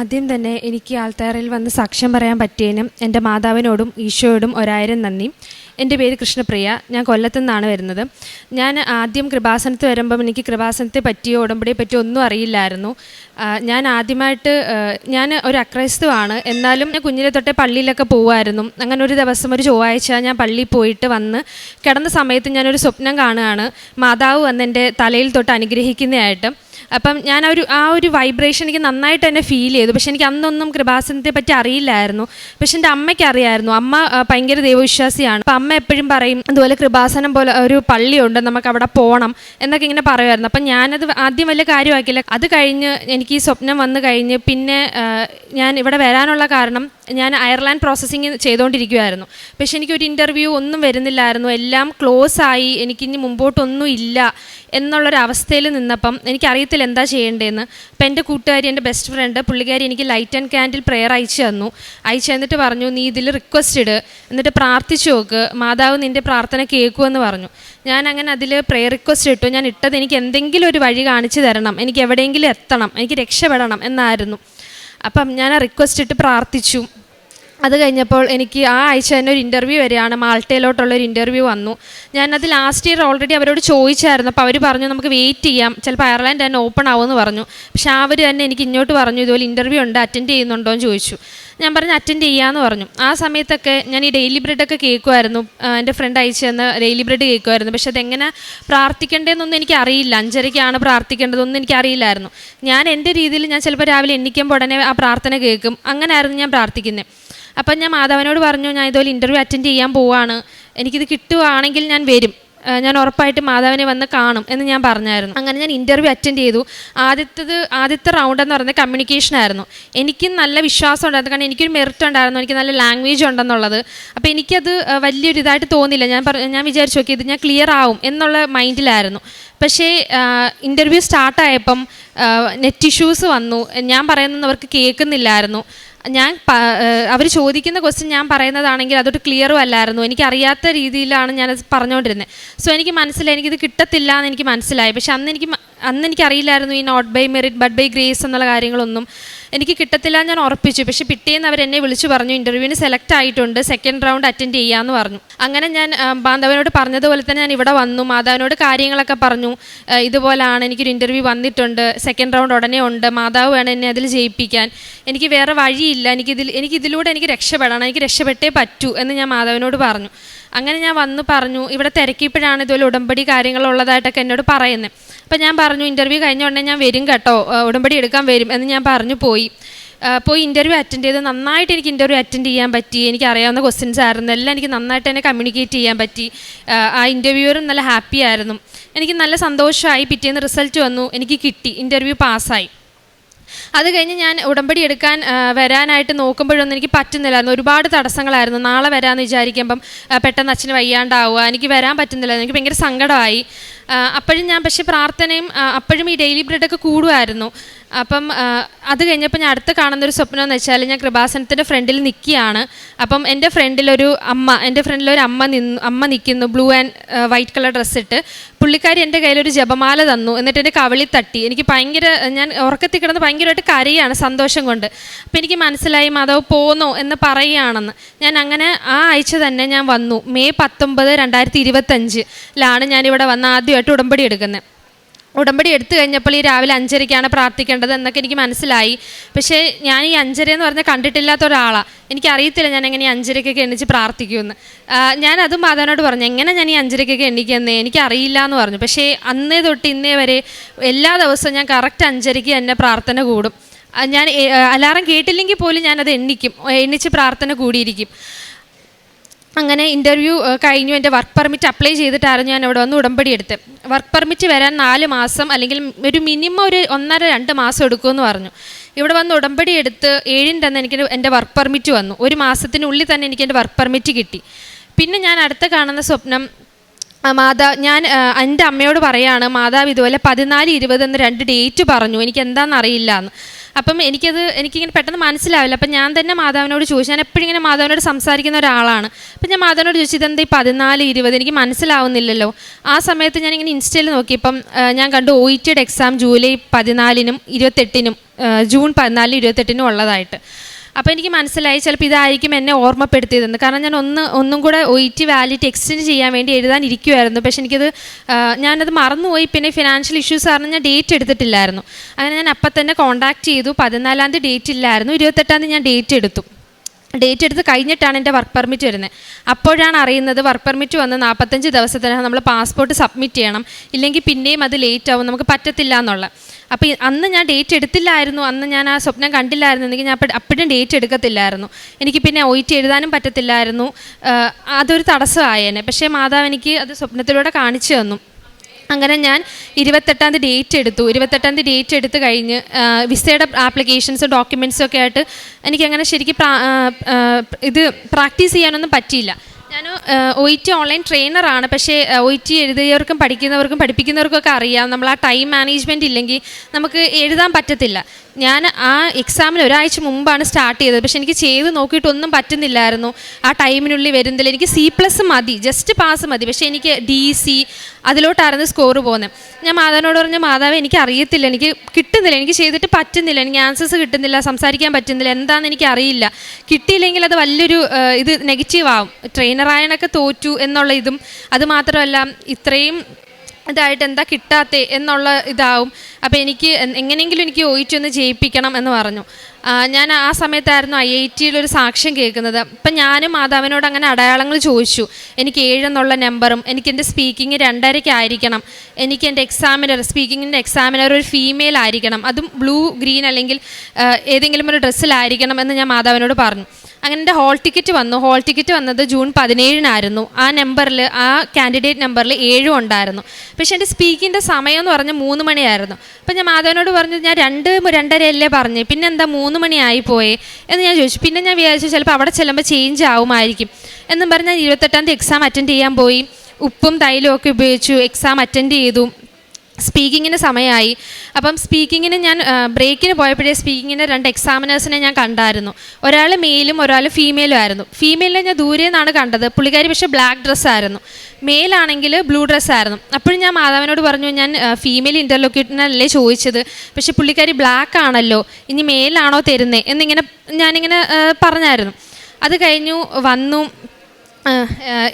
ആദ്യം തന്നെ എനിക്ക് ആൾത്താരയിൽ വന്ന് സാക്ഷ്യം പറയാൻ പറ്റിയതിനും എൻ്റെ മാതാവിനോടും ഈശോയോടും 1000 നന്ദി. എൻ്റെ പേര് കൃഷ്ണപ്രിയ. ഞാൻ കൊല്ലത്തു നിന്നാണ് വരുന്നത്. ഞാൻ ആദ്യം കൃപാസനത്ത് വരുമ്പം എനിക്ക് കൃപാസനത്തെ പറ്റിയോ ഉടമ്പടിയെ പറ്റിയോ ഒന്നും അറിയില്ലായിരുന്നു. ഞാൻ ആദ്യമായിട്ട് ഞാൻ ഒരു അക്രൈസ്തവാണ്. എന്നാലും ഞാൻ കുഞ്ഞിലെ തൊട്ടേ പള്ളിയിലൊക്കെ പോകുമായിരുന്നു. അങ്ങനെ ഒരു ദിവസം ഒരു ചൊവ്വാഴ്ച ഞാൻ പള്ളിയിൽ പോയിട്ട് വന്ന് കിടന്ന സമയത്ത് ഞാനൊരു സ്വപ്നം കാണുകയാണ്, മാതാവ് വന്ന് എൻ്റെ തലയിൽ തൊട്ട് അനുഗ്രഹിക്കുന്നതായിട്ട്. അപ്പം ഞാൻ ആ ഒരു വൈബ്രേഷൻ എനിക്ക് നന്നായിട്ട് തന്നെ ഫീൽ ചെയ്തു. പക്ഷെ എനിക്ക് അന്നൊന്നും കൃപാസനത്തെ പറ്റി അറിയില്ലായിരുന്നു. പക്ഷെ എൻ്റെ അമ്മയ്ക്ക് അറിയായിരുന്നു. അമ്മ ഭയങ്കര ദൈവവിശ്വാസിയാണ്. അപ്പം അമ്മ എപ്പോഴും പറയും, അതുപോലെ കൃപാസനം പോലെ ഒരു പള്ളിയുണ്ട്, നമുക്ക് അവിടെ പോകണം എന്നൊക്കെ ഇങ്ങനെ പറയുമായിരുന്നു. അപ്പം ഞാനത് ആദ്യം വലിയ കാര്യമാക്കില്ല. അത് കഴിഞ്ഞ് എനിക്ക് ഈ സ്വപ്നം വന്നു കഴിഞ്ഞ് പിന്നെ ഞാൻ ഇവിടെ വരാനുള്ള കാരണം, ഞാൻ അയർലാൻഡ് പ്രോസസ്സിങ് ചെയ്തുകൊണ്ടിരിക്കുമായിരുന്നു. പക്ഷെ എനിക്കൊരു ഇൻ്റർവ്യൂ ഒന്നും വരുന്നില്ലായിരുന്നു. എല്ലാം ക്ലോസ് ആയി, എനിക്കിനി മുമ്പോട്ടൊന്നും ഇല്ല എന്നുള്ളൊരവസ്ഥയിൽ നിന്നപ്പം എനിക്കറിയത്തില്ല എന്താ ചെയ്യേണ്ടതെന്ന്. അപ്പം എൻ്റെ കൂട്ടുകാരി, എൻ്റെ ബെസ്റ്റ് ഫ്രണ്ട്, പുള്ളിക്കാരി എനിക്ക് ലൈറ്റ് ആൻഡ് ക്യാൻഡിൽ പ്രെയർ അയച്ചു തന്നിട്ട് പറഞ്ഞു, നീ ഇതിൽ റിക്വസ്റ്റ് ഇട്, എന്നിട്ട് പ്രാർത്ഥിച്ചു നോക്ക്, മാതാവ് നിൻ്റെ പ്രാർത്ഥന കേൾക്കുമെന്ന് പറഞ്ഞു. ഞാൻ അങ്ങനെ അതിൽ പ്രെയർ റിക്വസ്റ്റ് ഇട്ടു. ഞാൻ ഇട്ടത് എനിക്ക് എന്തെങ്കിലും ഒരു വഴി കാണിച്ചു തരണം, എനിക്ക് എവിടെയെങ്കിലും എത്തണം, എനിക്ക് രക്ഷപ്പെടണം എന്നായിരുന്നു. അപ്പം ഞാൻ ആ റിക്വസ്റ്റ് ഇട്ട് പ്രാർത്ഥിച്ചു. അത് കഴിഞ്ഞപ്പോൾ എനിക്ക് ആ ആഴ്ച തന്നെ ഒരു ഇൻ്റർവ്യൂ വരികയാണ്. മാൾട്ടയിലോട്ടുള്ളൊരു ഇൻ്റർവ്യൂ വന്നു. ഞാനത് ലാസ്റ്റ് ഇയർ ഓൾറെഡി അവരോട് ചോദിച്ചായിരുന്നു. അപ്പോൾ അവർ പറഞ്ഞു, നമുക്ക് വെയിറ്റ് ചെയ്യാം, ചിലപ്പോൾ അയർലാൻഡ് തന്നെ ഓപ്പൺ ആവുമെന്ന് പറഞ്ഞു. പക്ഷേ അവർ തന്നെ എനിക്ക് ഇങ്ങോട്ട് പറഞ്ഞു, ഇതുപോലെ ഇൻ്റർവ്യൂ ഉണ്ട്, അറ്റൻഡ് ചെയ്യുന്നുണ്ടോ എന്ന് ചോദിച്ചു. ഞാൻ പറഞ്ഞു അറ്റൻഡ് ചെയ്യാമെന്ന് പറഞ്ഞു. ആ സമയത്തൊക്കെ ഞാൻ ഈ ഡെയിലി ബ്രെഡൊക്കെ കേൾക്കുമായിരുന്നു. എൻ്റെ ഫ്രണ്ട് അയച്ചു തന്ന ഡെയിലി ബ്രെഡ് കേൾക്കുമായിരുന്നു. പക്ഷെ അതെങ്ങനെ പ്രാർത്ഥിക്കേണ്ടതെന്നൊന്നും എനിക്കറിയില്ല. 5:30 പ്രാർത്ഥിക്കേണ്ടതൊന്നും എനിക്കറിയില്ലായിരുന്നു. ഞാൻ എൻ്റെ രീതിയിൽ ഞാൻ ചിലപ്പോൾ രാവിലെ എണ്ണിക്കുമ്പോൾ ഉടനെ ആ പ്രാർത്ഥന കേൾക്കും. അങ്ങനെയായിരുന്നു ഞാൻ പ്രാർത്ഥിക്കുന്നത്. അപ്പം ഞാൻ മാതാവിനോട് പറഞ്ഞു, ഞാൻ ഇതുപോലെ ഇൻ്റർവ്യൂ അറ്റൻഡ് ചെയ്യാൻ പോവാണ്, എനിക്കിത് കിട്ടുവാണെങ്കിൽ ഞാൻ വരും, ഞാൻ ഉറപ്പായിട്ട് മാതാവിനെ വന്ന് കാണും എന്ന് ഞാൻ പറഞ്ഞായിരുന്നു. അങ്ങനെ ഞാൻ ഇൻ്റർവ്യൂ അറ്റൻഡ് ചെയ്തു. ആദ്യത്തെ റൗണ്ട് എന്ന് പറയുന്നത് കമ്മ്യൂണിക്കേഷൻ ആയിരുന്നു. എനിക്ക് നല്ല വിശ്വാസം ഉണ്ടായിരുന്നു, കാരണം എനിക്കൊരു മെറിറ്റ് ഉണ്ടായിരുന്നു, എനിക്ക് നല്ല ലാംഗ്വേജ് ഉണ്ടെന്നുള്ളത്. അപ്പോൾ എനിക്കത് വലിയൊരു ഇതായിട്ട് തോന്നില്ല. ഞാൻ വിചാരിച്ചു നോക്കി, ഇത് ഞാൻ ക്ലിയർ ആവും എന്നുള്ള മൈൻഡിലായിരുന്നു. പക്ഷേ ഇൻ്റർവ്യൂ സ്റ്റാർട്ടായപ്പം നെറ്റ് ഇഷ്യൂസ് വന്നു. ഞാൻ പറയുന്നത് അവർക്ക് കേൾക്കുന്നില്ലായിരുന്നു. അവർ ചോദിക്കുന്ന ക്വസ്റ്റ്യൻ ഞാൻ പറയുന്നതാണെങ്കിൽ അതൊട്ട് ക്ലിയറും അല്ലായിരുന്നു. എനിക്കറിയാത്ത രീതിയിലാണ് ഞാനത് പറഞ്ഞുകൊണ്ടിരുന്നത്. സോ എനിക്ക് മനസ്സിലായി, എനിക്കിത് കിട്ടത്തില്ല എന്ന് എനിക്ക് മനസ്സിലായി. പക്ഷെ അന്ന് എനിക്കറിയില്ലായിരുന്നു ഈ not by merit but by grace എന്നുള്ള കാര്യങ്ങളൊന്നും എനിക്ക് കിട്ടത്തില്ല. ഞാൻ ഉറപ്പിച്ചു. പക്ഷേ പിറ്റേന്ന് അവരെന്നെ വിളിച്ചു പറഞ്ഞു, ഇൻ്റർവ്യൂവിന് സെലക്ട് ആയിട്ടുണ്ട്, സെക്കൻഡ് റൗണ്ട് അറ്റൻഡ് ചെയ്യാമെന്ന് പറഞ്ഞു. അങ്ങനെ ഞാൻ മാതാവിനോട് പറഞ്ഞതുപോലെ തന്നെ ഞാൻ ഇവിടെ വന്നു, മാതാവിനോട് കാര്യങ്ങളൊക്കെ പറഞ്ഞു. ഇതുപോലാണ്, എനിക്കൊരു ഇൻ്റർവ്യൂ വന്നിട്ടുണ്ട്, സെക്കൻഡ് റൗണ്ട് ഉടനെ ഉണ്ട്, മാതാവ് വേണം എന്നെ അതിൽ ജയിപ്പിക്കാൻ, എനിക്ക് വേറെ വഴിയില്ല, എനിക്കിതിലൂടെ എനിക്ക് രക്ഷപ്പെടണം, എനിക്ക് രക്ഷപ്പെട്ടേ പറ്റൂ എന്ന് ഞാൻ മാതാവിനോട് പറഞ്ഞു. അങ്ങനെ ഞാൻ വന്ന് പറഞ്ഞു. ഇവിടെ തിരക്കിയപ്പോഴാണ് ഇതുപോലെ ഉടമ്പടി കാര്യങ്ങളുള്ളതായിട്ടൊക്കെ എന്നോട് പറയുന്നത്. അപ്പം ഞാൻ പറഞ്ഞു, ഇൻ്റർവ്യൂ കഴിഞ്ഞ ഉടനെ ഞാൻ വരും കേട്ടോ, ഉടമ്പടി എടുക്കാൻ വരും എന്ന് ഞാൻ പറഞ്ഞു. പോയി ഇൻ്റർവ്യൂ അറ്റൻഡ് ചെയ്ത് നന്നായിട്ട് എനിക്ക് ഇൻ്റർവ്യൂ അറ്റൻഡ് ചെയ്യാൻ പറ്റി. എനിക്ക് അറിയാവുന്ന ക്വസ്റ്റ്യൻസ് ആയിരുന്നു, എല്ലാം എനിക്ക് നന്നായിട്ട് തന്നെ കമ്മ്യൂണിക്കേറ്റ് ചെയ്യാൻ പറ്റി. ആ ഇൻ്റർവ്യൂവറും നല്ല ഹാപ്പി ആയിരുന്നു. എനിക്ക് നല്ല സന്തോഷമായി. പിറ്റേന്ന് റിസൾട്ട് വന്നു, എനിക്ക് കിട്ടി, ഇൻ്റർവ്യൂ പാസ്സായി. അത് കഴിഞ്ഞ് ഞാൻ ഉടമ്പടി എടുക്കാൻ വരാനായിട്ട് നോക്കുമ്പോഴൊന്നും എനിക്ക് പറ്റുന്നില്ലായിരുന്നു. ഒരുപാട് തടസ്സങ്ങളായിരുന്നു. നാളെ വരാമെന്ന് വിചാരിക്കുമ്പം പെട്ടെന്ന് അച്ഛന് വയ്യാണ്ടാവുക, എനിക്ക് വരാൻ പറ്റുന്നില്ലായിരുന്നു. എനിക്ക് ഭയങ്കര സങ്കടമായി. അപ്പോഴും ഞാൻ പക്ഷേ പ്രാർത്ഥനയും അപ്പോഴും ഈ ഡെയിലി ബ്രെഡൊക്കെ കൂടുമായിരുന്നു. അപ്പം അത് കഴിഞ്ഞപ്പോൾ ഞാൻ അടുത്ത് കാണുന്നൊരു സ്വപ്നം എന്ന് വെച്ചാൽ, ഞാൻ കൃപാസനത്തിൻ്റെ ഫ്രണ്ടിൽ നിൽക്കുകയാണ്. അപ്പം എൻ്റെ ഫ്രണ്ടിലൊരു അമ്മ നിൽക്കുന്നു, blue and white colour dress ഇട്ട്. പുള്ളിക്കാരി എൻ്റെ കയ്യിലൊരു ജപമാല തന്നു. എന്നിട്ട് എൻ്റെ കവിളിൽ തട്ടി. എനിക്ക് ഞാൻ ഉറക്കത്തിൽ കിടന്ന് ഭയങ്കരമായിട്ട് കരയാണ് സന്തോഷം കൊണ്ട്. അപ്പം എനിക്ക് മനസ്സിലായി മാതാവ് പോന്നോ എന്ന് പറയുകയാണെന്ന്. ഞാൻ അങ്ങനെ ആ ആഴ്ച തന്നെ ഞാൻ വന്നു. മെയ് 19, 2025 ഞാനിവിടെ വന്ന് ആദ്യമായിട്ട് ഉടമ്പടി എടുക്കുന്നത്. ഉടമ്പടി എടുത്തു കഴിഞ്ഞപ്പോൾ ഈ രാവിലെ 5:30 പ്രാർത്ഥിക്കേണ്ടത് എന്നൊക്കെ എനിക്ക് മനസ്സിലായി. പക്ഷേ ഞാൻ ഈ 5:30 എന്ന് പറഞ്ഞാൽ കണ്ടിട്ടില്ലാത്ത ഒരാളാണ്. എനിക്കറിയത്തില്ല ഞാൻ എങ്ങനെ ഈ 5:30 എണ്ണിച്ച് പ്രാർത്ഥിക്കുമെന്ന്. ഞാനതും മാതാവിനോട് പറഞ്ഞു, എങ്ങനെ ഞാൻ ഈ 5:30 എണ്ണിക്കുന്നേ എനിക്കറിയില്ല എന്ന് പറഞ്ഞു. പക്ഷേ അന്നേ തൊട്ട് ഇന്നേ വരെ എല്ലാ ദിവസവും ഞാൻ കറക്റ്റ് 5:30 തന്നെ പ്രാർത്ഥന കൂടും. ഞാൻ അലാറം കേട്ടില്ലെങ്കിൽ പോലും ഞാനത് എണ്ണിച്ച് പ്രാർത്ഥന കൂടിയിരിക്കും. അങ്ങനെ ഇൻ്റർവ്യൂ കഴിഞ്ഞു. എൻ്റെ വർക്ക് പെർമിറ്റ് അപ്ലൈ ചെയ്തിട്ടായിരുന്നു ഞാൻ ഇവിടെ വന്ന് ഉടമ്പടി എടുത്ത്. വർക്ക് പെർമിറ്റ് വരാൻ 4 മാസം അല്ലെങ്കിൽ ഒരു മിനിമം ഒരു 1.5-2 മാസം എടുക്കുമെന്ന് പറഞ്ഞു. ഇവിടെ വന്ന് ഉടമ്പടി എടുത്ത് 7-ൻ്റെ അന്ന് എനിക്ക് എൻ്റെ വർക്ക് പെർമിറ്റ് വന്നു. 1 മാസത്തിനുള്ളിൽ തന്നെ എനിക്ക് എൻ്റെ വർക്ക് പെർമിറ്റ് കിട്ടി. പിന്നെ ഞാൻ അടുത്ത് കാണുന്ന സ്വപ്നം, ഞാൻ എൻ്റെ അമ്മയോട് പറയാണ്, മാതാവ് ഇതുപോലെ 14-20 എന്ന് 2 ഡേറ്റ് പറഞ്ഞു, എനിക്ക് എന്താണെന്ന് അറിയില്ല എന്ന്. അപ്പം എനിക്കിങ്ങനെ പെട്ടെന്ന് മനസ്സിലാവില്ല. അപ്പം ഞാൻ തന്നെ മാതാവിനോട് ചോദിച്ചു. ഞാൻ എപ്പോഴും ഇങ്ങനെ മാതാവിനോട് സംസാരിക്കുന്ന ഒരാളാണ്. അപ്പം ഞാൻ മാതാവിനോട് ചോദിച്ചു, ഇതെന്താ ഈ 14, 20 എനിക്ക് മനസ്സിലാവുന്നില്ലല്ലോ. ആ സമയത്ത് ഞാനിങ്ങനെ ഇൻസ്റ്റയിൽ നോക്കിയപ്പം ഞാൻ കണ്ടു OET എക്സാം ജൂലൈ 14-നും 28-നും ജൂൺ 14, 28-നും ഉള്ളതായിട്ട്. അപ്പോൾ എനിക്ക് മനസ്സിലായി ചിലപ്പോൾ ഇതായിരിക്കും എന്നെ ഓർമ്മപ്പെടുത്തിയതെന്ന്. കാരണം ഞാൻ ഒന്നും കൂടെ OET വാലിഡിറ്റി എക്സ്റ്റെൻഡ് ചെയ്യാൻ വേണ്ടി എഴുതാനിരിക്കുമായിരുന്നു. പക്ഷേ ഞാനത് മറന്നുപോയി. പിന്നെ ഫിനാൻഷ്യൽ ഇഷ്യൂസ് കാരണം ഞാൻ ഡേറ്റ് എടുത്തിട്ടില്ലായിരുന്നു. അങ്ങനെ ഞാൻ അപ്പം തന്നെ കോൺടാക്ട് ചെയ്തു. 14-ാം തീയതി ഡേറ്റ് ഇല്ലായിരുന്നു, 28-ാം തീയതി ഞാൻ ഡേറ്റ് എടുത്ത് കഴിഞ്ഞിട്ടാണ് എൻ്റെ വർക്ക് പെർമിറ്റ് വരുന്നത്. അപ്പോഴാണ് അറിയുന്നത് വർക്ക് പെർമിറ്റ് വന്ന് 45 ദിവസത്തിനകം നമ്മൾ പാസ്പോർട്ട് സബ്മിറ്റ് ചെയ്യണം, ഇല്ലെങ്കിൽ പിന്നെയും അത് ലേറ്റ് ആവും, നമുക്ക് പറ്റത്തില്ല എന്നുള്ള. അപ്പോൾ അന്ന് ഞാൻ ഡേറ്റ് എടുത്തില്ലായിരുന്നു, അന്ന് ഞാൻ ആ സ്വപ്നം കണ്ടില്ലായിരുന്നെങ്കിൽ ഞാൻ അപ്പോഴും ഡേറ്റ് എടുക്കത്തില്ലായിരുന്നു. എനിക്ക് പിന്നെ OET എഴുതാനും പറ്റത്തില്ലായിരുന്നു. അതൊരു തടസ്സമായേനെ. പക്ഷേ മാതാവ് എനിക്ക് അത് സ്വപ്നത്തിലൂടെ കാണിച്ചു തന്നു. അങ്ങനെ ഞാൻ 28-ാം തീയതി ഡേറ്റ് എടുത്ത് കഴിഞ്ഞ് വിസയുടെ ആപ്ലിക്കേഷൻസും ഡോക്യുമെൻറ്റ്സും ഒക്കെ ആയിട്ട് എനിക്കങ്ങനെ ശരിക്കും ഇത് പ്രാക്ടീസ് ചെയ്യാനൊന്നും പറ്റിയില്ല. ഞാൻ OET ഓൺലൈൻ ട്രെയിനറാണ്. പക്ഷേ OET എഴുതിയവർക്കും പഠിപ്പിക്കുന്നവർക്കും ഒക്കെ അറിയാം, നമ്മൾ ആ ടൈം മാനേജ്മെൻറ്റ് ഇല്ലെങ്കിൽ നമുക്ക് എഴുതാൻ പറ്റത്തില്ല. ഞാൻ ആ എക്സാമിന് ഒരാഴ്ച മുമ്പാണ് സ്റ്റാർട്ട് ചെയ്തത്. പക്ഷെ എനിക്ക് ചെയ്ത് നോക്കിയിട്ടൊന്നും പറ്റുന്നില്ലായിരുന്നു. ആ ടൈമിനുള്ളിൽ വരുന്നില്ല. എനിക്ക് C+ മതി, ജസ്റ്റ് പാസ് മതി. പക്ഷേ എനിക്ക് DC അതിലോട്ടായിരുന്നു സ്കോർ പോകുന്നത്. ഞാൻ മാതാവിനോട് പറഞ്ഞു, മാതാവ് എനിക്ക് അറിയത്തില്ല, എനിക്ക് കിട്ടുന്നില്ല, എനിക്ക് ചെയ്തിട്ട് പറ്റുന്നില്ല, എനിക്ക് ആൻസേഴ്സ് കിട്ടുന്നില്ല, സംസാരിക്കാൻ പറ്റുന്നില്ല, എന്താണെന്ന് എനിക്ക് അറിയില്ല. കിട്ടിയില്ലെങ്കിൽ അത് വലിയൊരു ഇത് നെഗറ്റീവ് ആവും. ട്രെയിനറായണൊക്കെ തോറ്റു എന്നുള്ള ഇതും, അതുമാത്രമല്ല ഇത്രയും ഇതായിട്ട് എന്താ കിട്ടാത്തേ എന്നുള്ള ഇതാവും. അപ്പോൾ എങ്ങനെയെങ്കിലും എനിക്ക് OET ഒന്ന് ജയിപ്പിക്കണം എന്ന് പറഞ്ഞു. ഞാൻ ആ സമയത്തായിരുന്നു IIT-യിലൊരു സാക്ഷ്യം കേൾക്കുന്നത്. അപ്പം ഞാനും മാതാവിനോട് അങ്ങനെ അടയാളങ്ങൾ ചോദിച്ചു. എനിക്ക് 7 എന്നുള്ള നമ്പറും, എനിക്കെൻ്റെ സ്പീക്കിംഗ് 2:30 ആയിരിക്കണം, എനിക്ക് എൻ്റെ സ്പീക്കിങ്ങിൻ്റെ എക്സാമിനർ ഒരു ഫീമെയിൽ ആയിരിക്കണം, അതും ബ്ലൂ ഗ്രീൻ അല്ലെങ്കിൽ ഏതെങ്കിലും ഒരു ഡ്രസ്സിലായിരിക്കണം എന്ന് ഞാൻ മാതാവിനോട് പറഞ്ഞു. അങ്ങനെ എൻ്റെ ഹോൾ ടിക്കറ്റ് വന്നത് ജൂൺ 17-നായിരുന്നു. ആ നമ്പറിൽ, ആ കാൻഡിഡേറ്റ് നമ്പറിൽ 7 ഉണ്ടായിരുന്നു. പക്ഷേ എൻ്റെ സ്പീക്കിങ്ങിൻ്റെ സമയം എന്ന് പറഞ്ഞാൽ 3 മണിയായിരുന്നു. അപ്പം ഞാൻ മാധവനോട് പറഞ്ഞു, ഞാൻ 2:30 പറഞ്ഞു, പിന്നെ എന്താ 3 മണിയായി പോയേ എന്ന് ഞാൻ ചോദിച്ചു. പിന്നെ ഞാൻ വിചാരിച്ചു ചിലപ്പോൾ അവിടെ ചെല്ലുമ്പോൾ ചേഞ്ച് ആവുമായിരിക്കും എന്നും പറഞ്ഞ് ഞാൻ 28-ാം തീയതി എക്സാം അറ്റൻഡ് ചെയ്യാൻ പോയി. ഉപ്പും തൈലും ഒക്കെ ഉപയോഗിച്ചു, എക്സാം അറ്റൻഡ് ചെയ്തു. സ്പീക്കിങ്ങിന് സമയമായി. അപ്പം സ്പീക്കിങ്ങിന് ഞാൻ ബ്രേക്കിന് പോയപ്പോഴേ സ്പീക്കിങ്ങിന് 2 എക്സാമിനേഴ്സിനെ ഞാൻ കണ്ടായിരുന്നു. ഒരാൾ മെയിലും ഒരാൾ ഫീമെയിലും ആയിരുന്നു. ഫീമെയിലിനെ ഞാൻ ദൂരെ നിന്നാണ് കണ്ടത്. പുള്ളിക്കാരി പക്ഷേ ബ്ലാക്ക് ഡ്രസ്സായിരുന്നു. മെയിലാണെങ്കിൽ ബ്ലൂ ഡ്രസ്സായിരുന്നു. അപ്പോഴും ഞാൻ മാധവനോട് പറഞ്ഞു, ഞാൻ ഫീമെയിൽ ഇൻ്റർലോക്യൂട്ടറിനല്ലേ ചോദിച്ചത്, പക്ഷേ പുള്ളിക്കാരി ബ്ലാക്ക് ആണല്ലോ, ഇനി മെയിലാണോ തരുന്നത് എന്നിങ്ങനെ ഞാനിങ്ങനെ പറഞ്ഞായിരുന്നു. അത് കഴിഞ്ഞു വന്നു.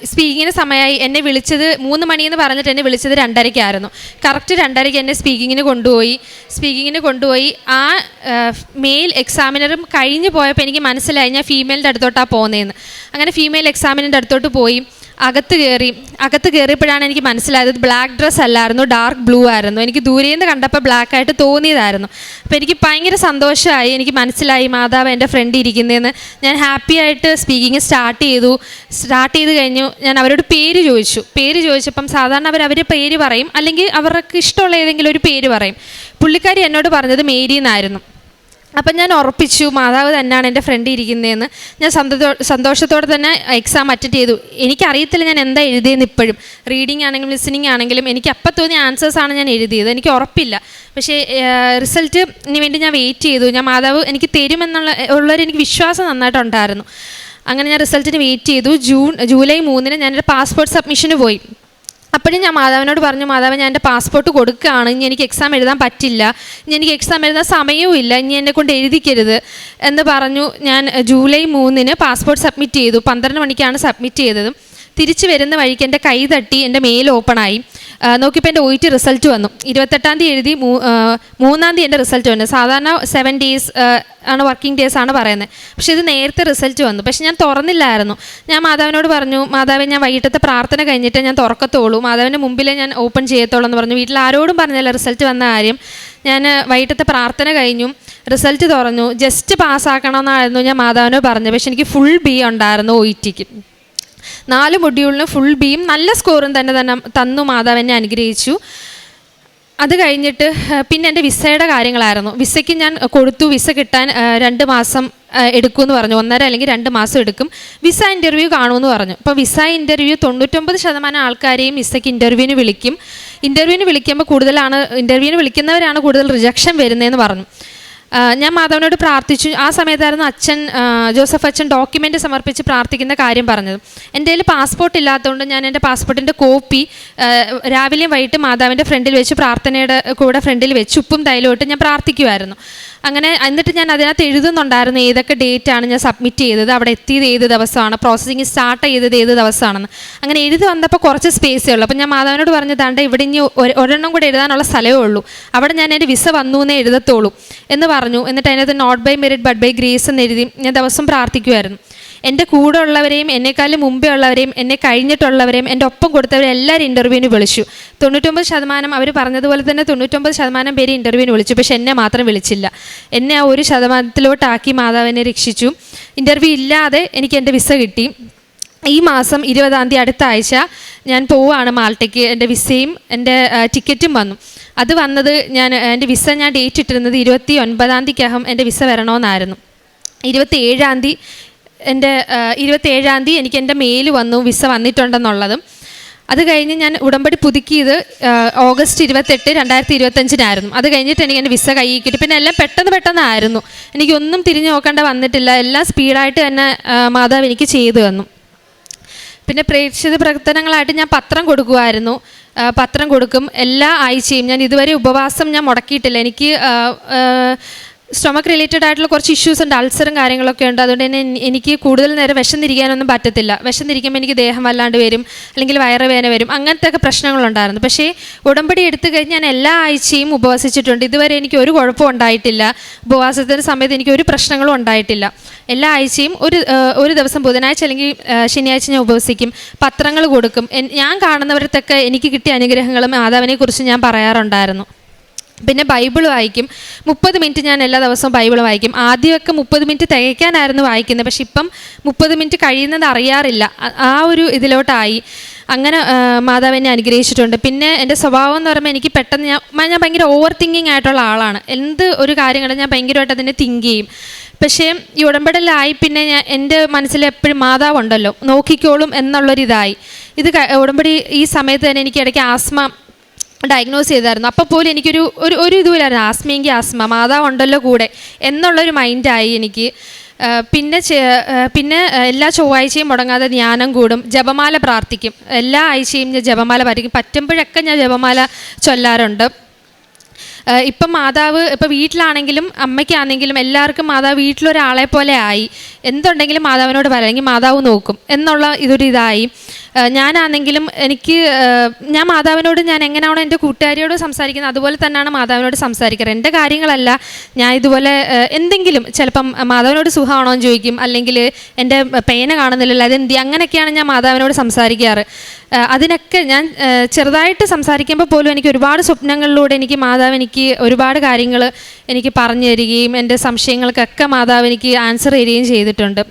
സ്പീക്കിങ്ങിന് സമയമായി. എന്നെ വിളിച്ചത് 3 മണിയെന്ന് പറഞ്ഞിട്ട് എന്നെ വിളിച്ചത് 2:30 കറക്റ്റ് 2:30 എന്നെ സ്പീക്കിങ്ങിന് കൊണ്ടുപോയി. ആ മെയിൽ എക്സാമിനറും കഴിഞ്ഞ് പോയപ്പോൾ എനിക്ക് മനസ്സിലായി ഞാൻ ഫീമെയിലിൻ്റെ അടുത്തോട്ടാണ് പോകുന്നതെന്ന്. അങ്ങനെ ഫീമെയിൽ എക്സാമിനറിൻ്റെ അടുത്തോട്ട് പോയി. അകത്ത് കയറിയപ്പോഴാണ് എനിക്ക് മനസ്സിലായത് ബ്ലാക്ക് ഡ്രസ്സ് അല്ലായിരുന്നു, ഡാർക്ക് ബ്ലൂ ആയിരുന്നു. എനിക്ക് ദൂരേന്ന് കണ്ടപ്പോൾ ബ്ലാക്കായിട്ട് തോന്നിയതായിരുന്നു. അപ്പോൾ എനിക്ക് ഭയങ്കര സന്തോഷമായി. എനിക്ക് മനസ്സിലായി മാതാവ് എൻ്റെ ഫ്രണ്ട് ഇരിക്കുന്നതെന്ന്. ഞാൻ ഹാപ്പി ആയിട്ട് സ്പീക്കിങ് സ്റ്റാർട്ട് ചെയ്ത് കഴിഞ്ഞു. ഞാൻ അവരോട് പേര് ചോദിച്ചപ്പം സാധാരണ അവരുടെ പേര് പറയും, അല്ലെങ്കിൽ അവർക്ക് ഇഷ്ടമുള്ള ഏതെങ്കിലും ഒരു പേര് പറയും. പുള്ളിക്കാരി എന്നോട് പറഞ്ഞത് മേരി എന്നായിരുന്നു. അപ്പം ഞാൻ ഉറപ്പിച്ചു മാതാവ് തന്നെയാണ് എൻ്റെ ഫ്രണ്ട് ഇരിക്കുന്നതെന്ന്. ഞാൻ സന്തോഷത്തോടെ തന്നെ എക്സാം അറ്റൻഡ് ചെയ്തു. എനിക്കറിയത്തില്ല ഞാൻ എന്താ എഴുതിയെന്ന് ഇപ്പോഴും. റീഡിങ് ആണെങ്കിലും ലിസണിങ് ആണെങ്കിലും എനിക്ക് അപ്പം തോന്നിയ ആൻസേഴ്സാണ് ഞാൻ എഴുതിയത്. എനിക്ക് ഉറപ്പില്ല. പക്ഷേ റിസൾട്ടിന് വേണ്ടി ഞാൻ വെയിറ്റ് ചെയ്തു. ഞാൻ മാതാവ് എനിക്ക് തരുമെന്നുള്ളൊരു എനിക്ക് വിശ്വാസം നന്നായിട്ടുണ്ടായിരുന്നു. അങ്ങനെ ഞാൻ റിസൾട്ടിന് വെയിറ്റ് ചെയ്തു. ജൂലൈ 3-ന് ഞാനൊരു പാസ്പോർട്ട് സബ്മിഷന് പോയി. അപ്പോഴും ഞാൻ മാതാവിനോട് പറഞ്ഞു, മാതാവ് ഞാൻ എൻ്റെ പാസ്പോർട്ട് കൊടുക്കുകയാണ്, ഇനി എനിക്ക് എക്സാം എഴുതാൻ പറ്റില്ല, ഇനി എനിക്ക് എക്സാം എഴുതാൻ സമയവും ഇല്ല, ഇനി എന്നെ കൊണ്ട് എഴുതിക്കരുത് എന്ന് പറഞ്ഞു. ഞാൻ ജൂലൈ 3-ന് പാസ്പോർട്ട് സബ്മിറ്റ് ചെയ്തു. 12 മണിക്കാണ് സബ്മിറ്റ് ചെയ്തത്. തിരിച്ച് വരുന്ന വഴിക്ക് എൻ്റെ കൈ തട്ടി എൻ്റെ മെയിൽ ഓപ്പണായി. നോക്കിയപ്പോൾ എൻ്റെ OET റിസൾട്ട് വന്നു. 28-ാം തീയതി എഴുതി, 3-ാം തീയതി എൻ്റെ റിസൾട്ട് വന്നു. സാധാരണ 7 ഡേയ്സ് ആണ്, വർക്കിംഗ് ഡേയ്സ് ആണ് പറയുന്നത്. പക്ഷേ ഇത് നേരത്തെ റിസൾട്ട് വന്നു. പക്ഷേ ഞാൻ തുറന്നില്ലായിരുന്നു. ഞാൻ മാതാവിനോട് പറഞ്ഞു, മാതാവെ ഞാൻ വൈകിട്ടത്തെ പ്രാർത്ഥന കഴിഞ്ഞിട്ട് ഞാൻ തുറക്കത്തുള്ളൂ, മാതാവിൻ്റെ മുമ്പിലേ ഞാൻ ഓപ്പൺ ചെയ്യത്തുള്ളൂ എന്ന് പറഞ്ഞു. വീട്ടിൽ ആരോടും പറഞ്ഞില്ല റിസൾട്ട് വന്ന കാര്യം. ഞാൻ വൈകിട്ടത്തെ പ്രാർത്ഥന കഴിഞ്ഞു, റിസൾട്ട് തുറന്നു. ജസ്റ്റ് പാസ്സാക്കണമെന്നായിരുന്നു ഞാൻ മാതാവിനോട് പറഞ്ഞത്. പക്ഷേ എനിക്ക് ഫുൾ B ഉണ്ടായിരുന്നു OETക്ക്. 4 മൊഡ്യൂളിന് ഫുൾ Bയും നല്ല സ്കോറും തന്നെ തന്നു. മാതാവ് എന്നെ അനുഗ്രഹിച്ചു. അത് കഴിഞ്ഞിട്ട് പിന്നെ എൻ്റെ വിസയുടെ കാര്യങ്ങളായിരുന്നു. വിസയ്ക്ക് ഞാൻ കൊടുത്തു. വിസ കിട്ടാൻ 2 മാസം എടുക്കുമെന്ന് പറഞ്ഞു. 1.5 അല്ലെങ്കിൽ 2 മാസം എടുക്കും. വിസ ഇൻ്റർവ്യൂ കാണുമെന്ന് പറഞ്ഞു. അപ്പോൾ വിസ ഇൻ്റർവ്യൂ 99% ആൾക്കാരെയും വിസയ്ക്ക് ഇൻ്റർവ്യൂവിന് വിളിക്കുമ്പോൾ ഇൻ്റർവ്യൂവിന് വിളിക്കുന്നവരാണ് കൂടുതൽ റിജക്ഷൻ വരുന്നതെന്ന് പറഞ്ഞു. ഞാൻ മാതാവിനോട് പ്രാർത്ഥിച്ചു. ആ സമയത്തായിരുന്നു അച്ഛൻ ജോസഫ് അച്ഛൻ ഡോക്യുമെൻ്റ് സമർപ്പിച്ച് പ്രാർത്ഥിക്കുന്ന കാര്യം പറഞ്ഞത്. എൻ്റെ കയ്യിൽ പാസ്പോർട്ട് ഇല്ലാത്തതുകൊണ്ട് ഞാൻ എൻ്റെ പാസ്പോർട്ടിൻ്റെ കോപ്പി രാവിലെയും വൈകിട്ട് മാതാവിൻ്റെ ഫ്രണ്ടിൽ വെച്ച് പ്രാർത്ഥനയുടെ കൂടെ ഫ്രണ്ടിൽ വെച്ച് ഉപ്പും തൈലവും ഇട്ട് ഞാൻ പ്രാർത്ഥിക്കുമായിരുന്നു. അങ്ങനെ എന്നിട്ട് ഞാൻ അതിനകത്ത് എഴുതുന്നുണ്ടായിരുന്നു ഏതൊക്കെ ഡേറ്റാണ് ഞാൻ സബ്മിറ്റ് ചെയ്തത്, അവിടെ എത്തിയത് ഏത് ദിവസമാണ്, പ്രോസസ്സിങ് സ്റ്റാർട്ട് ചെയ്തത് ഏത് ദിവസമാണെന്ന്. അങ്ങനെ എഴുതി വന്നപ്പോൾ കുറച്ച് സ്പേസേ ഉള്ളൂ. അപ്പോൾ ഞാൻ മാതാവിനോട് പറഞ്ഞതാണ്ട് ഇവിടെ ഇനി ഒരെണ്ണം കൂടെ എഴുതാനുള്ള സ്ഥലമേ ഉള്ളൂ, അവിടെ ഞാൻ എൻ്റെ വിസ വന്നു എന്നേ എഴുതത്തുള്ളൂ എന്ന് പറഞ്ഞു. എന്നിട്ട് അതിനകത്ത് not by merit but by grace എന്ന് എഴുതി ഞാൻ ദിവസം പ്രാർത്ഥിക്കുമായിരുന്നു. എൻ്റെ കൂടെ ഉള്ളവരെയും എന്നെക്കാളും മുമ്പേ ഉള്ളവരെയും എന്നെ കഴിഞ്ഞിട്ടുള്ളവരെയും എൻ്റെ ഒപ്പം കൊടുത്തവരെ എല്ലാവരും ഇൻ്റർവ്യൂവിന് വിളിച്ചു. 99% അവർ പറഞ്ഞതുപോലെ തന്നെ 99% പേര് ഇൻ്റർവ്യൂവിന് വിളിച്ചു. പക്ഷെ എന്നെ മാത്രം വിളിച്ചില്ല. എന്നെ ആ 1% മാതാവിനെ രക്ഷിച്ചു. ഇൻ്റർവ്യൂ ഇല്ലാതെ എനിക്ക് എൻ്റെ വിസ കിട്ടി. ഈ മാസം 20 അടുത്ത ആഴ്ച ഞാൻ പോവുകയാണ് മാൾട്ടയ്ക്ക്. എൻ്റെ വിസയും എൻ്റെ ടിക്കറ്റും വന്നു. അത് വന്നത് എൻ്റെ വിസ ഞാൻ ഡേറ്റ് ഇട്ടിരുന്നത് 29 എൻ്റെ വിസ വരണമെന്നായിരുന്നു. 27 എനിക്ക് എൻ്റെ മെയിൽ വന്നു വിസ വന്നിട്ടുണ്ടെന്നുള്ളതും. അത് കഴിഞ്ഞ് ഞാൻ ഉടമ്പടി പുതുക്കിയത് ഓഗസ്റ്റ് 28, 2025 അത് കഴിഞ്ഞിട്ട് എനിക്ക് എൻ്റെ വിസ കയ്യിൽ കിട്ടി. പിന്നെ എല്ലാം പെട്ടെന്നായിരുന്നു. എനിക്കൊന്നും തിരിഞ്ഞു നോക്കേണ്ട വന്നിട്ടില്ല. എല്ലാം സ്പീഡായിട്ട് തന്നെ മാതാവ് എനിക്ക് ചെയ്തു തന്നു. പിന്നെ പ്രേക്ഷിത പ്രവർത്തനങ്ങളായിട്ട് ഞാൻ പത്രം കൊടുക്കുമായിരുന്നു. പത്രം കൊടുക്കും എല്ലാ ആഴ്ചയും. ഞാൻ ഇതുവരെ ഉപവാസം ഞാൻ മുടക്കിയിട്ടില്ല. എനിക്ക് സ്റ്റൊമക്ക് റിലേറ്റഡ് ആയിട്ടുള്ള കുറച്ച് ഇഷ്യൂസ് ഉണ്ട്, അൾസറും കാര്യങ്ങളൊക്കെ ഉണ്ട്. അതുകൊണ്ട് തന്നെ എനിക്ക് കൂടുതൽ നേരം വിശന്നിരിക്കാനൊന്നും പറ്റത്തില്ല. വിശന്നിരിക്കുമ്പോൾ എനിക്ക് ദേഹം വല്ലാണ്ട് വരും, അല്ലെങ്കിൽ വയറുവേദന വരും, അങ്ങനത്തെ ഒക്കെ പ്രശ്നങ്ങളുണ്ടായിരുന്നു. പക്ഷേ ഉടമ്പടി എടുത്തു കഴിഞ്ഞ് ഞാൻ എല്ലാ ആഴ്ചയും ഉപവസിച്ചിട്ടുണ്ട്. ഇതുവരെ എനിക്ക് ഒരു കുഴപ്പവും ഉണ്ടായിട്ടില്ല. ഉപവാസത്തിൻ്റെ സമയത്ത് എനിക്ക് ഒരു പ്രശ്നങ്ങളും ഉണ്ടായിട്ടില്ല. എല്ലാ ആഴ്ചയും ഒരു ദിവസം ബുധനാഴ്ച അല്ലെങ്കിൽ ശനിയാഴ്ച ഞാൻ ഉപവസിക്കും, പത്രങ്ങൾ കൊടുക്കും. ഞാൻ കാണുന്നവരത്തൊക്കെ എനിക്ക് കിട്ടിയ അനുഗ്രഹങ്ങളും മാതാവിനെക്കുറിച്ച് ഞാൻ പറയാറുണ്ടായിരുന്നു. പിന്നെ ബൈബിൾ വായിക്കും. 30 മിനിറ്റ് ഞാൻ എല്ലാ ദിവസവും ബൈബിൾ വായിക്കും. ആദ്യമൊക്കെ 30 മിനിറ്റ് തികയ്ക്കാനായിരുന്നു വായിക്കുന്നത്. പക്ഷെ ഇപ്പം 30 മിനിറ്റ് കഴിയുന്നത് അറിയാറില്ല. ആ ഒരു ഇതിലോട്ടായി. അങ്ങനെ മാതാവിനെ അനുഗ്രഹിച്ചിട്ടുണ്ട്. പിന്നെ എൻ്റെ സ്വഭാവം എന്ന് പറയുമ്പോൾ എനിക്ക് പെട്ടെന്ന് ഞാൻ ഭയങ്കര ഓവർ തിങ്കിങ് ആയിട്ടുള്ള ആളാണ്. എന്ത് ഒരു കാര്യങ്ങളും ഞാൻ ഭയങ്കരമായിട്ട് അതിനെ തിങ്ക് ചെയ്യും. പക്ഷേ ഈ ഉടമ്പടിയിലായി പിന്നെ എൻ്റെ മനസ്സിൽ എപ്പോഴും മാതാവുണ്ടല്ലോ, നോക്കിക്കോളും എന്നുള്ളൊരിതായി. ഇത് ഉടമ്പടി ഈ സമയത്ത് തന്നെ എനിക്ക് ഇടയ്ക്ക് ആസ്മ ഡയഗ്നോസ് ചെയ്തായിരുന്നു. അപ്പോൾ പോലും എനിക്കൊരു ഒരു ഇതുമില്ലായിരുന്നു. ആസ്മയെങ്കിൽ ആസ്മ, മാതാവുണ്ടല്ലോ കൂടെ എന്നുള്ളൊരു മൈൻഡായി എനിക്ക്. പിന്നെ എല്ലാ ചൊവ്വാഴ്ചയും മുടങ്ങാതെ ധ്യാനം കൂടും, ജപമാല പ്രാർത്ഥിക്കും. എല്ലാ ആഴ്ചയും ഞാൻ ജപമാല പ്രാർത്ഥിക്കും. പറ്റുമ്പോഴൊക്കെ ഞാൻ ജപമാല ചൊല്ലാറുണ്ട്. ഇപ്പം മാതാവ് ഇപ്പം വീട്ടിലാണെങ്കിലും അമ്മയ്ക്കാണെങ്കിലും എല്ലാവർക്കും മാതാവ് വീട്ടിലൊരാളെ പോലെ ആയി. എന്തുണ്ടെങ്കിലും മാതാവിനോട് പറയാം, അല്ലെങ്കിൽ മാതാവ് നോക്കും എന്നുള്ള ഇതായി. ഞാനാണെങ്കിലും ഞാൻ മാതാവിനോട് ഞാൻ എങ്ങനെയാണോ എൻ്റെ കൂട്ടുകാരിയോട് സംസാരിക്കുന്നത് അതുപോലെ തന്നെയാണ് മാതാവിനോട് സംസാരിക്കാറ്. എൻ്റെ കാര്യങ്ങളല്ല, ഞാൻ ഇതുപോലെ എന്തെങ്കിലും ചിലപ്പം മാതാവിനോട് സുഖമാണോ എന്ന് ചോദിക്കും, അല്ലെങ്കിൽ എൻ്റെ പേന കാണുന്നില്ലല്ലോ അതെന്തി, അങ്ങനെയൊക്കെയാണ് ഞാൻ മാതാവിനോട് സംസാരിക്കാറ്. അതിനൊക്കെ ഞാൻ ചെറുതായിട്ട് സംസാരിക്കുമ്പോൾ പോലും എനിക്ക് ഒരുപാട് സ്വപ്നങ്ങളിലൂടെ എനിക്ക് മാതാവ് എനിക്ക് ഒരുപാട് കാര്യങ്ങൾ എനിക്ക് പറഞ്ഞു തരികയും എൻ്റെ സംശയങ്ങൾക്കൊക്കെ മാതാവ് എനിക്ക് ആൻസർ തരികയും ചെയ്തിട്ടുണ്ട്.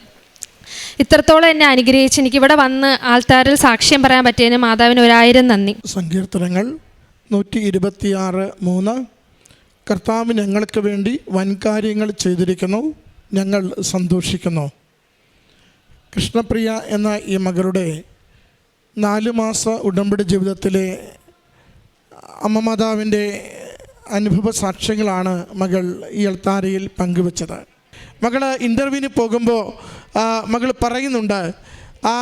ഇത്രത്തോളം എന്നെ അനുഗ്രഹിച്ച് എനിക്കിവിടെ വന്ന് ആൾത്താരിൽ സാക്ഷ്യം പറയാൻ പറ്റിയതിന് മാതാവിന് 1000 നന്ദി. സങ്കീർത്തനങ്ങൾ 126:3 കർത്താവ് ഞങ്ങൾക്ക് വേണ്ടി വൻകാര്യങ്ങൾ ചെയ്തിരിക്കുന്നു, ഞങ്ങൾ സന്തോഷിക്കുന്നു. കൃഷ്ണപ്രിയ എന്ന ഈ മകളുടെ 4 മാസ ഉടമ്പടി ജീവിതത്തിലെ അമ്മ മാതാവിൻ്റെ അനുഭവ സാക്ഷ്യങ്ങളാണ് മകൾ ഈ അൾത്താരയിൽ പങ്കുവച്ചത്. മകൾ ഇൻ്റർവ്യൂവിന് പോകുമ്പോൾ മകൾ പറയുന്നുണ്ട്, ആ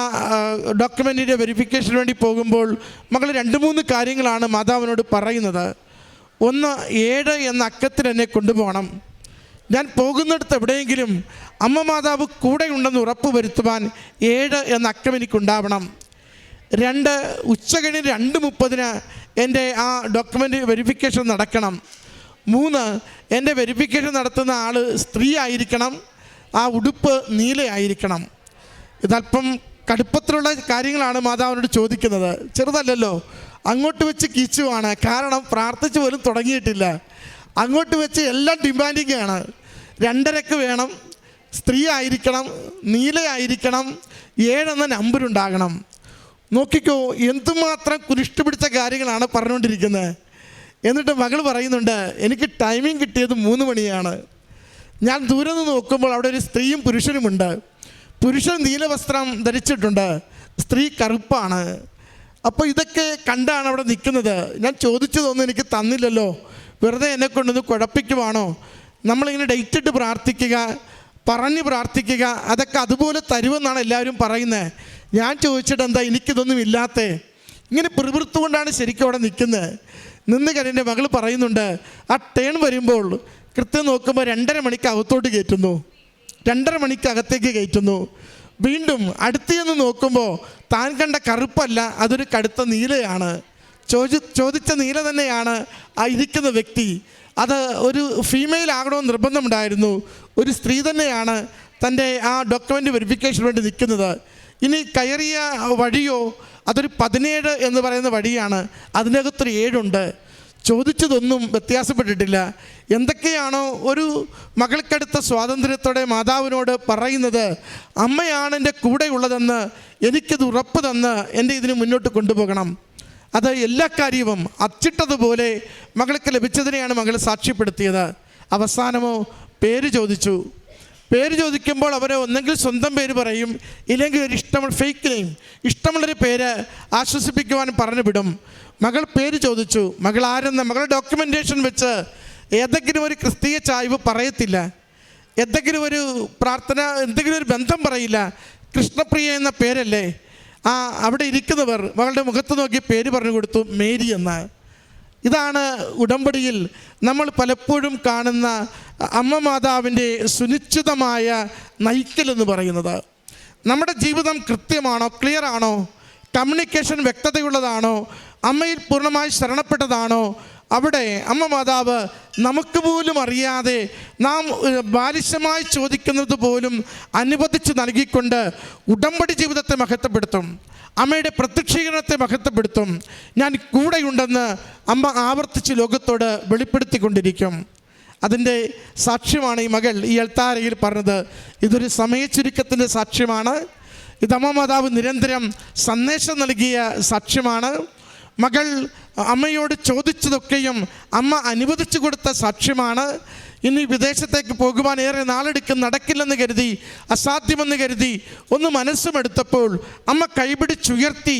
ഡോക്യുമെൻറ്റിൻ്റെ വെരിഫിക്കേഷന് വേണ്ടി പോകുമ്പോൾ മകൾ 2-3 കാര്യങ്ങളാണ് മാതാവിനോട് പറയുന്നത്. ഒന്ന്, 7 എന്ന അക്കത്തിൽ എന്നെ കൊണ്ടുപോകണം. ഞാൻ പോകുന്നിടത്ത് എവിടെയെങ്കിലും അമ്മ മാതാവ് കൂടെ ഉണ്ടെന്ന് ഉറപ്പ് വരുത്തുവാൻ 7 എന്ന അക്കം എനിക്കുണ്ടാവണം. 2, ഉച്ചകഴിഞ്ഞ് 2:30 എൻ്റെ ആ ഡോക്യുമെൻ്റ് വെരിഫിക്കേഷൻ നടക്കണം. 3, എൻ്റെ വെരിഫിക്കേഷൻ നടത്തുന്ന ആൾ സ്ത്രീ ആയിരിക്കണം, ആ ഉടുപ്പ് നീലയായിരിക്കണം. ഇതല്പം കടുപ്പത്തിലുള്ള കാര്യങ്ങളാണ് മാതാവിനോട് ചോദിക്കുന്നത്. ചെറുതല്ലല്ലോ, അങ്ങോട്ട് വെച്ച് കീച്ചുവാണ്. കാരണം പ്രാർത്ഥിച്ച് പോലും തുടങ്ങിയിട്ടില്ല. അങ്ങോട്ട് വെച്ച് എല്ലാം ഡിമാൻഡിങ് ആണ്. 2:30 വേണം, സ്ത്രീ ആയിരിക്കണം, നീലയായിരിക്കണം, 7 എന്ന നമ്പറുണ്ടാകണം. നോക്കിക്കോ, എന്തുമാത്രം കുരിഷ്ട പിടിച്ച കാര്യങ്ങളാണ് പറഞ്ഞുകൊണ്ടിരിക്കുന്നത്. എന്നിട്ട് മകൾ പറയുന്നുണ്ട്, എനിക്ക് ടൈമിംഗ് കിട്ടിയത് 3 മണിയാണ്. ഞാൻ ദൂരെ നിന്ന് നോക്കുമ്പോൾ അവിടെ ഒരു സ്ത്രീയും പുരുഷനുമുണ്ട്. പുരുഷൻ നീലവസ്ത്രം ധരിച്ചിട്ടുണ്ട്, സ്ത്രീ കറുപ്പാണ്. അപ്പോൾ ഇതൊക്കെ കണ്ടാണ് അവിടെ നിൽക്കുന്നത്. ഞാൻ ചോദിച്ചതൊന്നും എനിക്ക് തന്നില്ലല്ലോ, വെറുതെ എന്നെ കൊണ്ടൊന്ന് കുഴപ്പിക്കുവാണോ? നമ്മളിങ്ങനെ ഡേറ്റ് ഇട്ട് പ്രാർത്ഥിക്കുക, പറഞ്ഞ് പ്രാർത്ഥിക്കുക, അതൊക്കെ അതുപോലെ തരുമെന്നാണ് എല്ലാവരും പറയുന്നത്. ഞാൻ ചോദിച്ചിട്ട് എന്താ എനിക്കിതൊന്നും ഇല്ലാത്തേ? ഇങ്ങനെ പിറുപിറുത്തുകൊണ്ടാണ് ശരിക്കും അവിടെ നിൽക്കുന്നത്. നിന്ന് കഴിഞ്ഞ മകൾ പറയുന്നുണ്ട്, ആ ടേൺ വരുമ്പോൾ കൃത്യം നോക്കുമ്പോൾ 2:30 മണിക്ക് അകത്തോട്ട് കയറ്റുന്നു, 2:30 മണിക്ക് അകത്തേക്ക് കയറ്റുന്നു. വീണ്ടും അടുത്ത് ചെന്ന് നോക്കുമ്പോൾ താൻ കണ്ട കറുപ്പല്ല, അതൊരു കടുത്ത നീലയാണ്. ചോദിച്ച നീല തന്നെയാണ് ആ ഇരിക്കുന്ന വ്യക്തി. അത് ഒരു ഫീമെയിൽ ആകണമെന്ന് നിർബന്ധമുണ്ടായിരുന്നു. ഒരു സ്ത്രീ തന്നെയാണ് തൻ്റെ ആ ഡോക്യുമെൻ്റ് വെരിഫിക്കേഷന് വേണ്ടി നിൽക്കുന്നത്. ഇനി കയറിയ വഴിയോ അതൊരു 17 എന്ന് പറയുന്ന വഴിയാണ്, അതിനകത്തൊരു 7 ഉണ്ട്. ചോദിച്ചതൊന്നും വ്യത്യാസപ്പെട്ടിട്ടില്ല. എന്തൊക്കെയാണോ ഒരു മകൾക്കടുത്ത സ്വാതന്ത്ര്യത്തോടെ മാതാവിനോട് പറയുന്നത്, അമ്മയാണ് എൻ്റെ കൂടെ ഉള്ളതെന്ന് എനിക്കിത് ഉറപ്പ് തന്ന് എൻ്റെ ഇതിന് മുന്നോട്ട് കൊണ്ടുപോകണം. അത് എല്ലാ കാര്യവും അച്ചിട്ടതുപോലെ മകൾക്ക് ലഭിച്ചതിനെയാണ് മകൾ സാക്ഷ്യപ്പെടുത്തിയത്. അവസാനമോ പേര് ചോദിച്ചു. പേര് ചോദിക്കുമ്പോൾ അവർ ഒന്നെങ്കിൽ സ്വന്തം പേര് പറയും, ഇല്ലെങ്കിൽ ഒരു ഫേക്ക് നെയിം, ഇഷ്ടമുള്ളൊരു പേര് ആശ്വസിപ്പിക്കുവാൻ പറഞ്ഞു വിടും. മകൾ പേര് ചോദിച്ചു. മകൾ ആരെന്ന് മകളുടെ ഡോക്യുമെൻറ്റേഷൻ വെച്ച് ഏതെങ്കിലും ഒരു ക്രിസ്തീയ ചായ്വ് പറയത്തില്ല, എന്തെങ്കിലും ഒരു പ്രാർത്ഥന, എന്തെങ്കിലും ഒരു ബന്ധം പറയില്ല. കൃഷ്ണപ്രിയ എന്ന പേരല്ലേ. അവിടെ ഇരിക്കുന്നവർ മകളുടെ മുഖത്ത് നോക്കി പേര് പറഞ്ഞു കൊടുത്തു, മേരി എന്ന്. ഇതാണ് ഉടമ്പടിയിൽ നമ്മൾ പലപ്പോഴും കാണുന്ന അമ്മ മാതാവിൻ്റെ സുനിശ്ചിതമായ നയിക്കലെന്ന് പറയുന്നത്. നമ്മുടെ ജീവിതം കൃത്യമാണോ, ക്ലിയർ ആണോ, കമ്മ്യൂണിക്കേഷൻ വ്യക്തതയുള്ളതാണോ, അമ്മയിൽ പൂർണ്ണമായി ശരണപ്പെട്ടതാണോ, അവിടെ അമ്മ മാതാവ് നമുക്ക് പോലും അറിയാതെ നാം ബാലിശമായി ചോദിക്കുന്നത് പോലും അനുവദിച്ച് നൽകിക്കൊണ്ട് ഉടമ്പടി ജീവിതത്തെ മഹത്വപ്പെടുത്തും. അമ്മയുടെ പ്രത്യക്ഷീകരണത്തെ മഹത്വപ്പെടുത്തും. ഞാൻ കൂടെയുണ്ടെന്ന് അമ്മ ആവർത്തിച്ച് ലോകത്തോട് വെളിപ്പെടുത്തിക്കൊണ്ടിരിക്കും. അതിൻ്റെ സാക്ഷ്യമാണ് ഈ മകൾ ഈ അൾത്താരയിൽ പറഞ്ഞത്. ഇതൊരു സമയച്ചുരുക്കത്തിൻ്റെ സാക്ഷ്യമാണ്. ഇത് അമ്മ മാതാവ് നിരന്തരം സന്ദേശം നൽകിയ സാക്ഷ്യമാണ്. മകൾ അമ്മയോട് ചോദിച്ചതൊക്കെയും അമ്മ അനുവദിച്ചു കൊടുത്ത സാക്ഷ്യമാണ്. ഇനി വിദേശത്തേക്ക് പോകുവാൻ ഏറെ നാളെടുക്കും, നടക്കില്ലെന്ന് കരുതി, അസാധ്യമെന്ന് കരുതി ഒന്ന് മനസ്സുമെടുത്തപ്പോൾ അമ്മ കൈപിടിച്ചുയർത്തി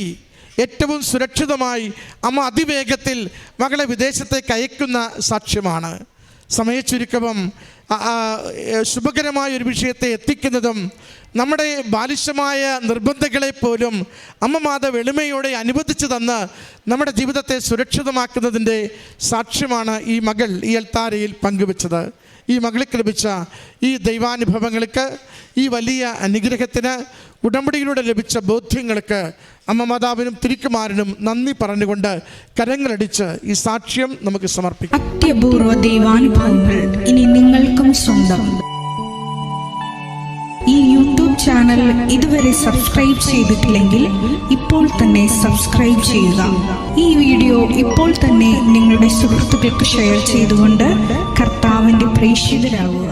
ഏറ്റവും സുരക്ഷിതമായി അമ്മ അതിവേഗത്തിൽ മകളെ വിദേശത്തേക്ക് അയക്കുന്ന സാക്ഷ്യമാണ്. സമയച്ചുരുക്കവും ശുഭകരമായ ഒരു വിഷയത്തെ എത്തിക്കുന്നതും നമ്മുടെ ബാലിശമായ നിർബന്ധങ്ങളെപ്പോലും അമ്മ മാതാവ് എളിമയോടെ അനുവദിച്ചു തന്ന് നമ്മുടെ ജീവിതത്തെ സുരക്ഷിതമാക്കുന്നതിൻ്റെ സാക്ഷ്യമാണ് ഈ മകൾ ഈ അൾത്താരയിൽ പങ്കുവെച്ചത്. ഈ മകൾക്ക് ലഭിച്ച ഈ ദൈവാനുഭവങ്ങൾക്ക്, ഈ വലിയ അനുഗ്രഹത്തിന്, ഉടമ്പടിയിലൂടെ ലഭിച്ച ബോധ്യങ്ങൾക്ക് അമ്മ മാതാവിനും തിരുക്കുമാരനും നന്ദി പറഞ്ഞുകൊണ്ട് കരങ്ങളടിച്ച് ഈ സാക്ഷ്യം നമുക്ക് സമർപ്പിക്കാം. അത്യപൂർവ ദൈവാനുഭവങ്ങൾ ഇനി നിങ്ങൾക്കും സ്വന്തം. ഈ യൂട്യൂബ് ചാനൽ ഇതുവരെ സബ്സ്ക്രൈബ് ചെയ്തിട്ടില്ലെങ്കിൽ ഇപ്പോൾ തന്നെ സബ്സ്ക്രൈബ് ചെയ്യുക. ഈ വീഡിയോ ഇപ്പോൾ തന്നെ നിങ്ങളുടെ സുഹൃത്തുക്കൾക്ക് ഷെയർ ചെയ്തുകൊണ്ട് കർത്താവിൻ്റെ പ്രേക്ഷിതരാകുക.